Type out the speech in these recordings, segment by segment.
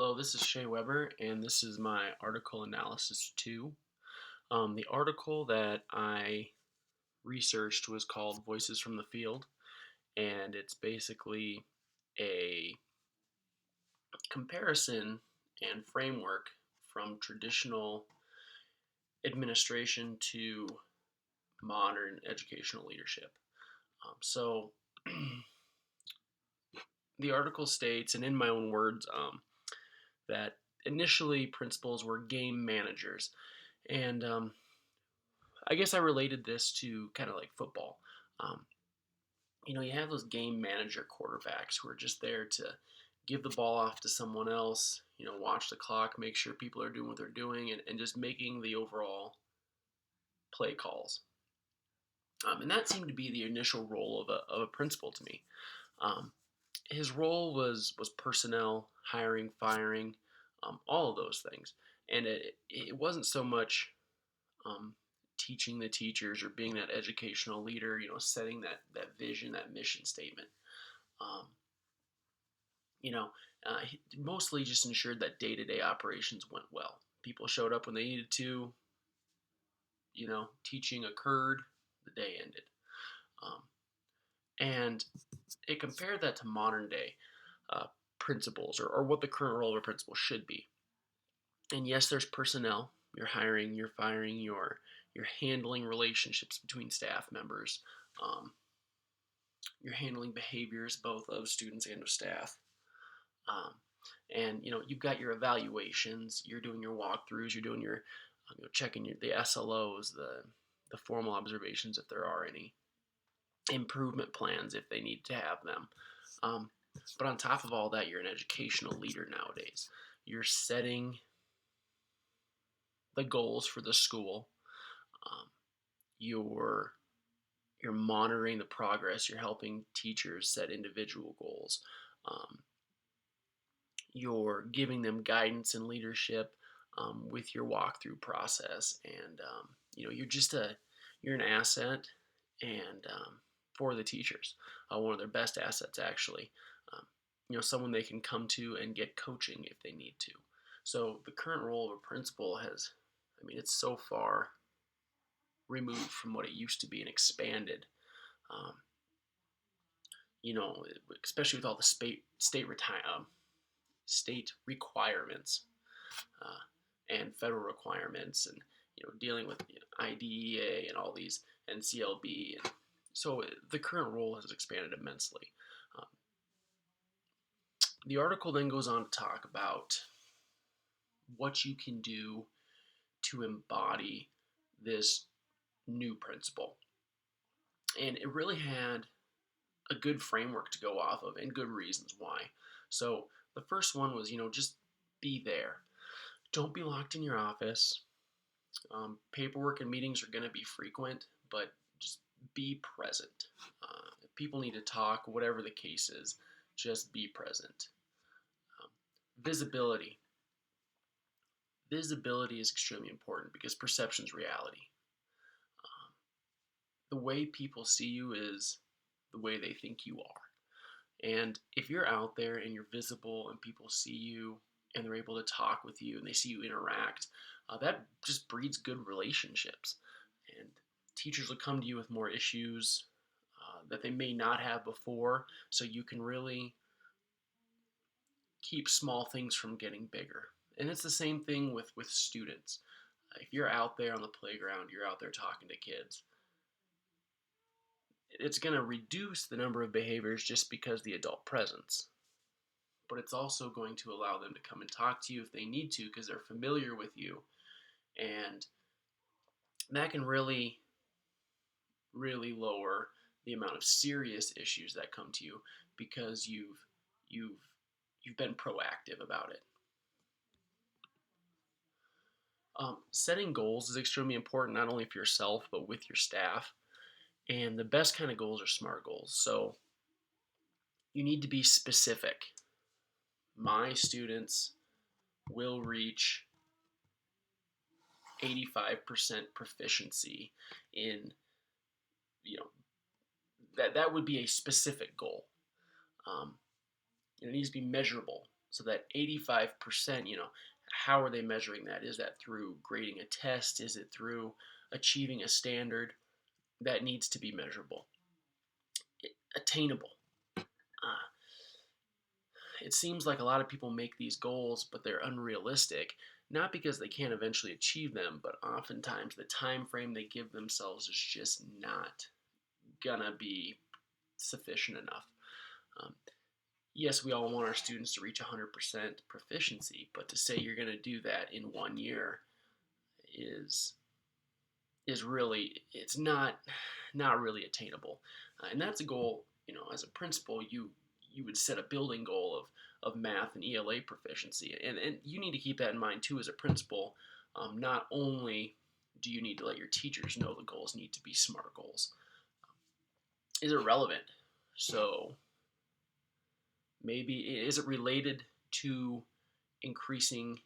Hello, this is Shay Weber, and this is my article analysis 2. The article that I researched was called Voices from the Field, and it's basically a comparison and framework from traditional administration to modern educational leadership. So, the article states, and in my own words, that initially principals were game managers. And I guess I related this to kind of like football. Um, you have those game manager quarterbacks who are just there to give the ball off to someone else, watch the clock, make sure people are doing what they're doing, and just making the overall play calls. And that seemed to be the initial role of a principal to me. Um, his role was personnel, hiring, firing, all of those things. And it wasn't so much um, teaching the teachers or being that educational leader, setting that vision, that mission statement. Um, you know, he mostly just ensured that day-to-day operations went well. People showed up when they needed to. Teaching occurred, the day ended. Um, and it compared that to modern day uh, principals or what the current role of a principal should be. And yes, there's personnel. You're hiring, you're firing, you're handling relationships between staff members. Um, you're handling behaviors both of students and of staff. Um, and you've got your evaluations. You're doing your walkthroughs. You're doing your checking the SLOs, the formal observations if there are any, improvement plans if they need to have them. Um, but on top of all that, you're an educational leader nowadays. You're setting the goals for the school. Um, you're you're monitoring the progress. You're helping teachers set individual goals. Um, you're giving them guidance and leadership with your walkthrough process, and you're an asset, and for the teachers, one of their best assets actually. Um, someone they can come to and get coaching if they need to. So the current role of a principal it's so far removed from what it used to be and expanded. Um, Especially with all the state requirements and federal requirements, and dealing with IDEA and all these NCLB, and so the current role has expanded immensely. Um, the article then goes on to talk about what you can do to embody this new principle, and it really had a good framework to go off of and good reasons why. So the first one was, just be there. Don't be locked in your office. Paperwork and meetings are going to be frequent, but just be present. If people need to talk, whatever the case is, just be present. Um, visibility. Visibility is extremely important because perception is reality. Um, the way people see you is the way they think you are. And if you're out there and you're visible and people see you and they're able to talk with you and they see you interact, that just breeds good relationships. And teachers will come to you with more issues that they may not have before, so you can really keep small things from getting bigger. And it's the same thing with students. If you're out there on the playground, you're out there talking to kids, it's going to reduce the number of behaviors just because the adult presence. But it's also going to allow them to come and talk to you if they need to because they're familiar with you. And that can really, really lower the amount of serious issues that come to you because you've been proactive about it. Setting goals is extremely important, not only for yourself but with your staff. And the best kind of goals are SMART goals. So you need to be specific. My students will reach 85% proficiency in, that would be a specific goal. It needs to be measurable. So that 85%, how are they measuring that? Is that through grading a test? Is it through achieving a standard that needs to be measurable, attainable? Uh, it seems like a lot of people make these goals, but they're unrealistic, not because they can't eventually achieve them, but oftentimes the time frame they give themselves is just not gonna be sufficient enough. Um, yes, we all want our students to reach 100% proficiency, but to say you're going to do that in 1 year is really, it's not really attainable. And that's a goal. As a principal, you would set a building goal of math and ELA proficiency, and you need to keep that in mind too as a principal. Not only do you need to let your teachers know the goals need to be SMART goals. Is it relevant? So maybe is it related to increasing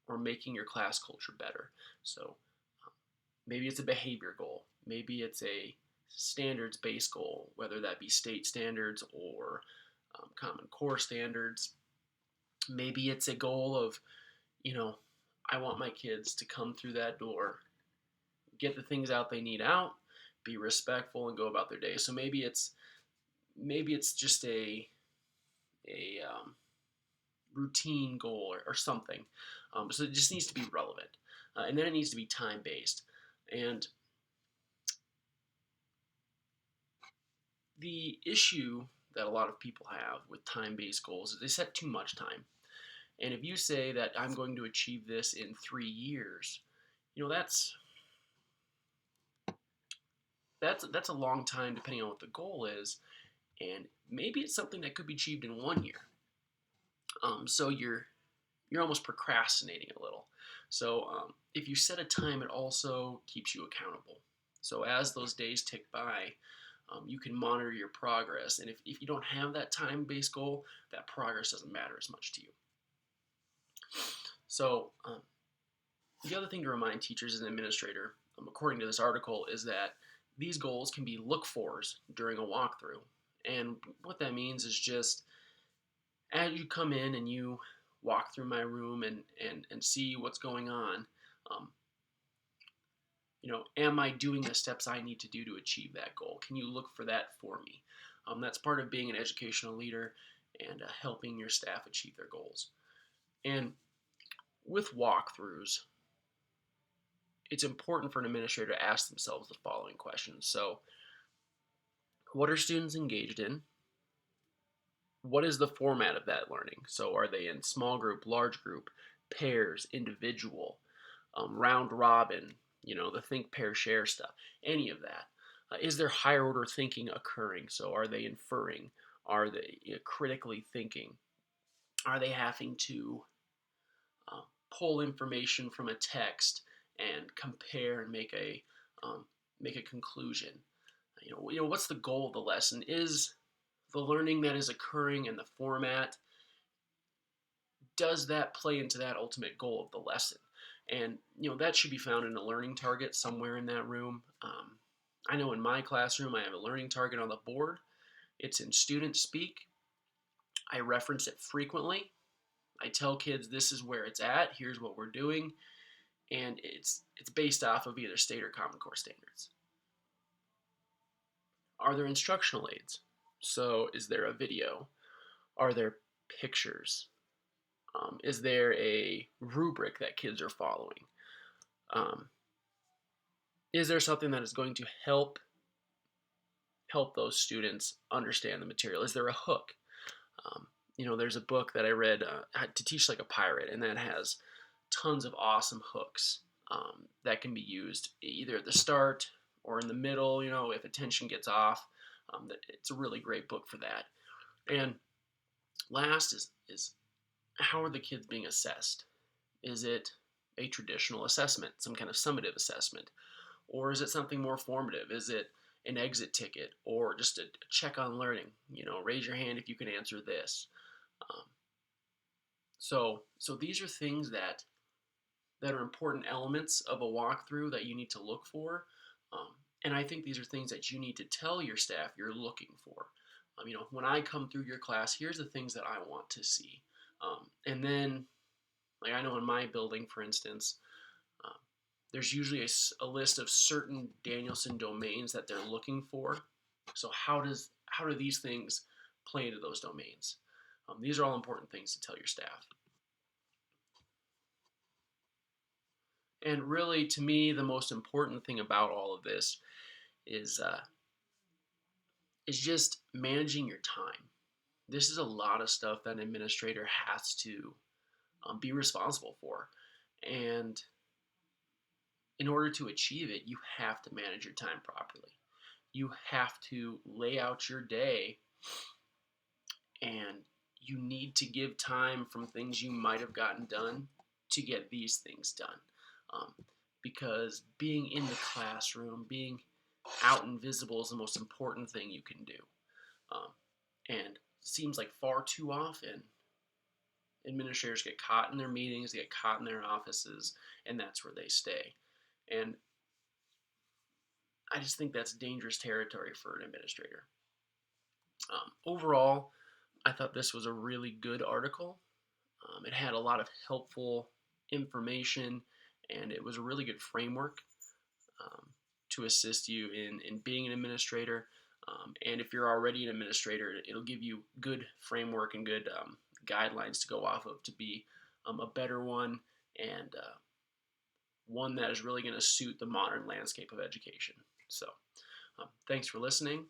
or making your class culture better? So maybe it's a behavior goal. Maybe it's a standards-based goal, whether that be state standards or Common Core standards. Maybe it's a goal of, I want my kids to come through that door, get the things out they need out, be respectful, and go about their day. So maybe it's just a routine goal or something. So it just needs to be relevant, and then it needs to be time based. And the issue that a lot of people have with time based goals is they set too much time. And if you say that I'm going to achieve this in 3 years, that's a long time depending on what the goal is, and maybe it's something that could be achieved in 1 year. So you're almost procrastinating a little. So if you set a time, it also keeps you accountable. So as those days tick by, you can monitor your progress. And if you don't have that time-based goal, that progress doesn't matter as much to you. So the other thing to remind teachers as an administrator, according to this article, is that these goals can be look-fors during a walkthrough. And what that means is just as you come in and you walk through my room and see what's going on, um, am I doing the steps I need to do to achieve that goal? Can you look for that for me? That's part of being an educational leader and helping your staff achieve their goals. And with walkthroughs, it's important for an administrator to ask themselves the following questions. So, what are students engaged in? What is the format of that learning? So are they in small group, large group, pairs, individual, round robin, the think, pair, share stuff, any of that? Is there higher order thinking occurring? So are they inferring? Are they critically thinking? Are they having to pull information from a text and compare and make a conclusion? What's the goal of the lesson? Is the learning that is occurring in the format, does that play into that ultimate goal of the lesson? And that should be found in a learning target somewhere in that room. I know in my classroom I have a learning target on the board. It's in student speak. I reference it frequently. I tell kids this is where it's at, here's what we're doing, and it's based off of either state or Common Core standards. Are there instructional aids? So is there a video? Are there pictures? Is there a rubric that kids are following? Is there something that is going to help those students understand the material? Is there a hook? There's a book that I read, To Teach Like a Pirate, and that has tons of awesome hooks that can be used either at the start or in the middle, if attention gets off. It's a really great book for that. And last is how are the kids being assessed? Is it a traditional assessment, some kind of summative assessment? Or is it something more formative? Is it an exit ticket or just a check on learning? Raise your hand if you can answer this. So these are things that are important elements of a walkthrough that you need to look for. And I think these are things that you need to tell your staff you're looking for. When I come through your class, here's the things that I want to see. And then, like I know in my building, for instance, um, there's usually a list of certain Danielson domains that they're looking for. So how do these things play into those domains? These are all important things to tell your staff. And really, to me, the most important thing about all of this is is just managing your time. This is a lot of stuff that an administrator has to be responsible for, and in order to achieve it, you have to manage your time properly. You have to lay out your day, and you need to give time from things you might have gotten done to get these things done. Um, because being in the classroom, being out and visible is the most important thing you can do. Um, and seems like far too often administrators get caught in their meetings, they get caught in their offices, and that's where they stay. And I just think that's dangerous territory for an administrator. Overall, I thought this was a really good article. It had a lot of helpful information, and it was a really good framework um, to assist you in being an administrator. And if you're already an administrator, it'll give you good framework and good guidelines to go off of to be a better one, and one that is really going to suit the modern landscape of education. So, thanks for listening.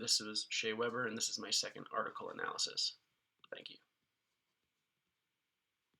This is Shay Weber, and this is my second article analysis. Thank you.